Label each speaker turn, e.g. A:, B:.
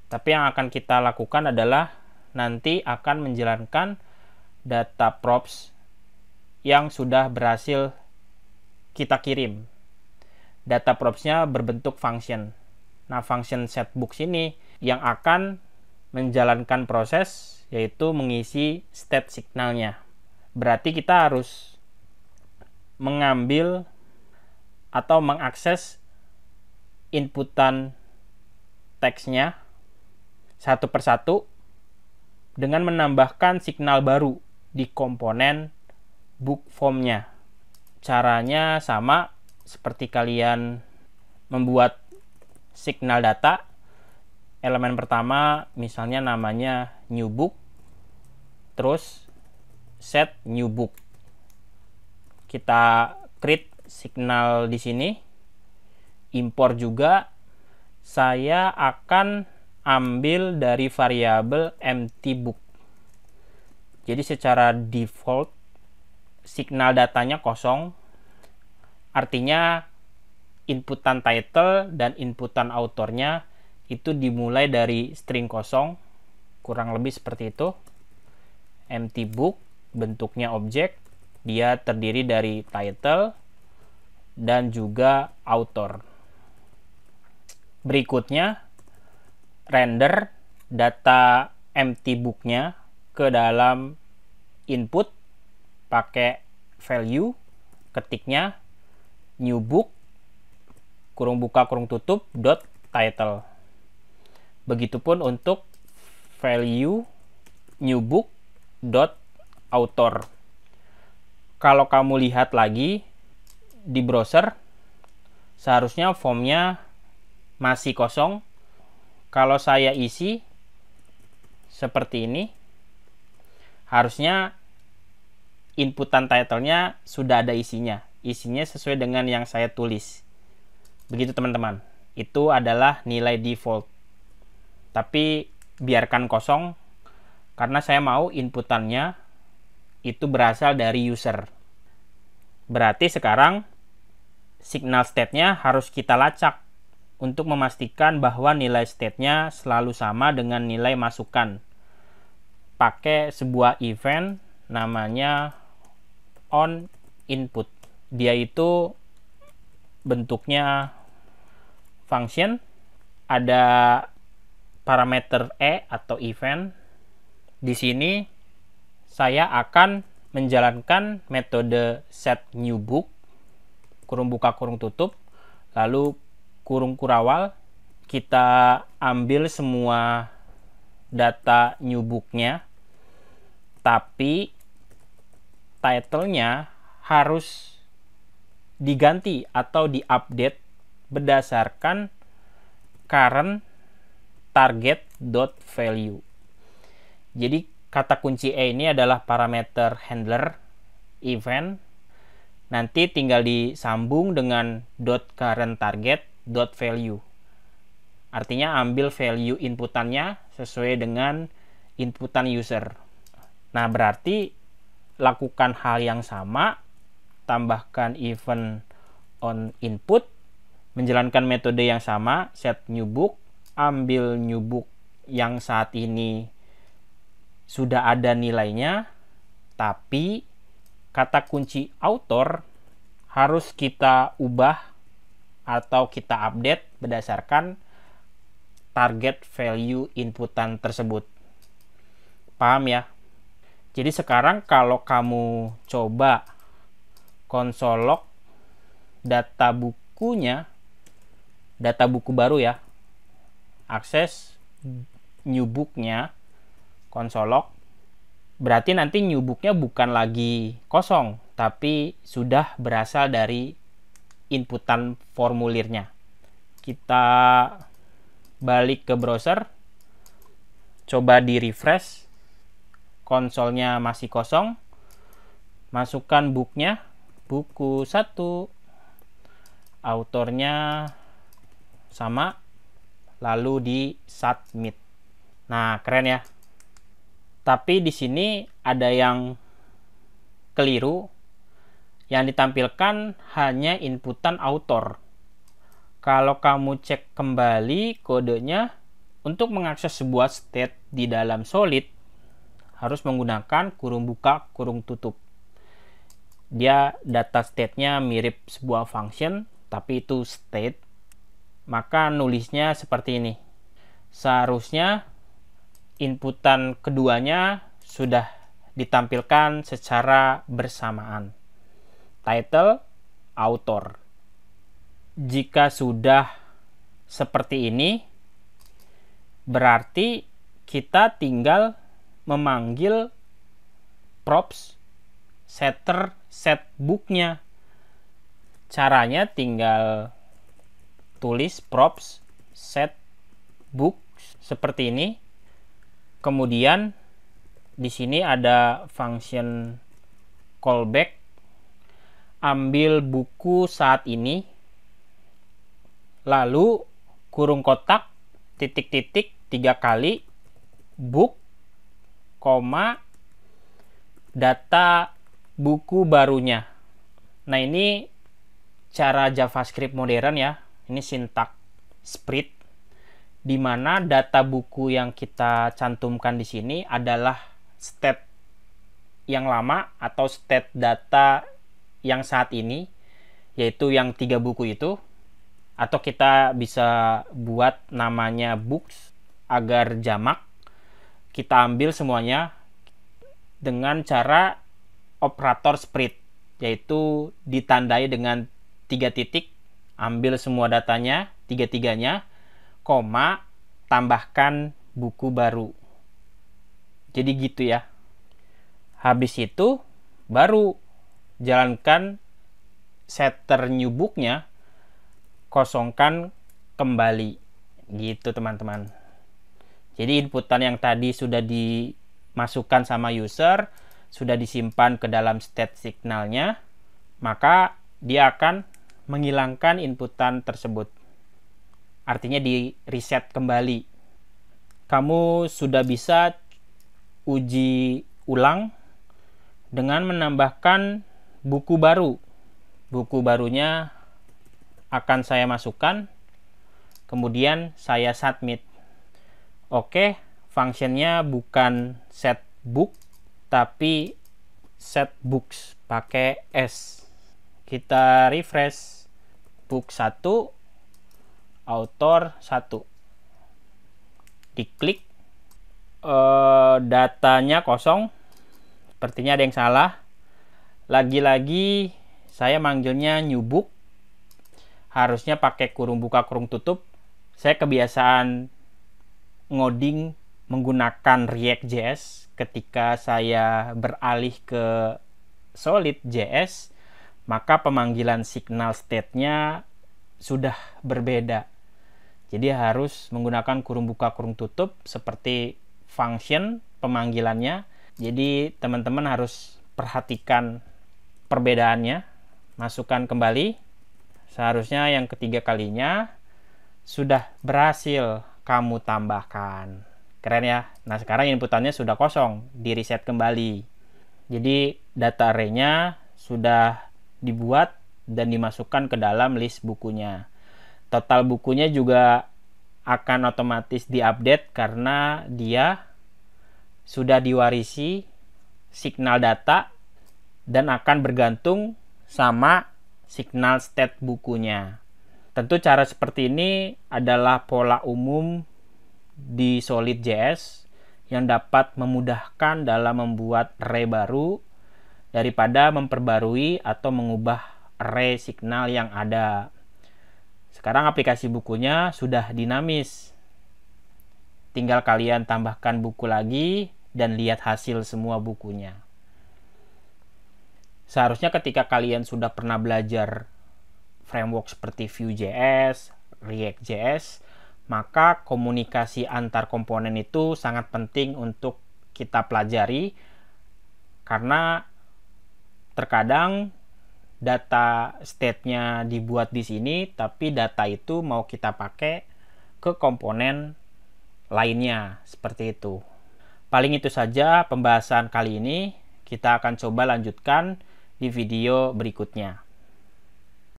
A: Tapi yang akan kita lakukan adalah nanti akan menjalankan data props yang sudah berhasil kita kirim. Data propsnya berbentuk function. Nah, function setBooks ini yang akan menjalankan proses, yaitu mengisi state signalnya. Berarti kita harus mengambil atau mengakses inputan teksnya satu persatu dengan menambahkan signal baru di komponen book formnya. Caranya sama seperti kalian membuat signal data. Elemen pertama misalnya namanya new book, terus set new book. Kita create signal di sini, import juga. Saya akan ambil dari variabel empty book. Jadi secara default signal datanya kosong, artinya inputan title dan inputan autornya itu dimulai dari string kosong, kurang lebih seperti itu. Empty book bentuknya objek, dia terdiri dari title dan juga author. Berikutnya render data empty booknya ke dalam input pakai value, ketiknya new book kurung buka kurung tutup dot title. Begitupun untuk value new book dot author. Kalau kamu lihat lagi di browser, seharusnya formnya masih kosong. Kalau saya isi seperti ini, harusnya inputan title-nya sudah ada isinya. Isinya sesuai dengan yang saya tulis. Begitu teman-teman. Itu adalah nilai default. Tapi biarkan kosong karena saya mau inputannya itu berasal dari user. Berarti sekarang signal state-nya harus kita lacak untuk memastikan bahwa nilai state-nya selalu sama dengan nilai masukan. Pakai sebuah event namanya on input. Dia itu bentuknya function, ada parameter e atau event. Di sini saya akan menjalankan metode set new book kurung buka kurung tutup, lalu kurung kurawal. Kita ambil semua data new book-nya, tapi title-nya harus diganti atau diupdate berdasarkan current target.value. Jadi kata kunci E ini adalah parameter handler event. Nanti tinggal disambung dengan .current target.value. Artinya ambil value inputannya sesuai dengan inputan user. Nah, berarti lakukan hal yang sama, tambahkan event on input, menjalankan metode yang sama, set new book, ambil new book yang saat ini sudah ada nilainya, tapi kata kunci author harus kita ubah atau kita update berdasarkan target value inputan tersebut. Paham ya? Jadi sekarang kalau kamu coba konsol log data bukunya, data buku baru ya, akses new book-nya, konsol log, berarti nanti new book-nya bukan lagi kosong, tapi sudah berasal dari inputan formulirnya. Kita balik ke browser, coba di refresh, konsolnya masih kosong, masukkan book-nya, buku 1, autornya sama, lalu di submit. Nah, keren ya. Tapi di sini ada yang keliru. Yang ditampilkan hanya inputan author. Kalau kamu cek kembali kodenya, Untuk mengakses sebuah state di dalam Solid, harus menggunakan kurung buka, kurung tutup. Dia data state-nya mirip sebuah function, tapi itu state. Maka nulisnya seperti ini. Seharusnya inputan keduanya sudah ditampilkan secara bersamaan. Title, author. Jika sudah seperti ini, berarti kita tinggal memanggil props setter setbooknya. Caranya tinggal tulis props setbook seperti ini. Kemudian di sini ada function callback. Ambil buku saat ini. Lalu kurung kotak titik-titik 3 kali book, data buku barunya. Nah, ini cara JavaScript modern ya. Ini sintak spread, di mana data buku yang kita cantumkan di sini adalah state yang lama atau state data yang saat ini, yaitu yang 3 buku itu. Atau kita bisa buat namanya books agar jamak. Kita ambil semuanya dengan cara operator spread, yaitu ditandai dengan 3 titik, ambil semua datanya, 3-3-nya, koma, tambahkan buku baru. Jadi gitu ya. Habis itu baru jalankan setter new book-nya, kosongkan kembali. Gitu teman-teman. Jadi inputan yang tadi sudah dimasukkan sama user, sudah disimpan ke dalam state signalnya, maka dia akan menghilangkan inputan tersebut. Artinya di reset kembali. Kamu sudah bisa uji ulang dengan menambahkan buku baru. Buku barunya akan saya masukkan, kemudian saya submit. Oke, functionnya bukan set book, tapi set books pakai S. Kita refresh. Book 1, author 1. Diklik, datanya kosong. Sepertinya ada yang salah. Lagi-lagi saya manggilnya new book. Harusnya pakai kurung buka kurung tutup. Saya kebiasaan ngoding menggunakan React.js. Ketika saya beralih ke Solid.js, maka pemanggilan signal state-nya sudah berbeda. Jadi harus menggunakan kurung buka kurung tutup seperti function pemanggilannya. Jadi teman-teman harus perhatikan perbedaannya. Masukkan kembali. Seharusnya yang ketiga kalinya sudah berhasil kamu tambahkan. Keren ya. Nah, sekarang inputannya sudah kosong, di reset kembali. Jadi data array-nya sudah dibuat dan dimasukkan ke dalam list bukunya. Total bukunya juga akan otomatis diupdate karena dia sudah diwarisi signal data dan akan bergantung sama signal state bukunya. Tentu cara seperti ini adalah pola umum di Solid.js yang dapat memudahkan dalam membuat array baru daripada memperbarui atau mengubah array signal yang ada. Sekarang aplikasi bukunya sudah dinamis. Tinggal kalian tambahkan buku lagi dan lihat hasil semua bukunya. Seharusnya ketika kalian sudah pernah belajar framework seperti Vue.js, React.js, maka komunikasi antar komponen itu sangat penting untuk kita pelajari, karena terkadang data state-nya dibuat di sini, tapi data itu mau kita pakai ke komponen lainnya, seperti itu. Paling itu saja pembahasan kali ini. Kita akan coba lanjutkan di video berikutnya.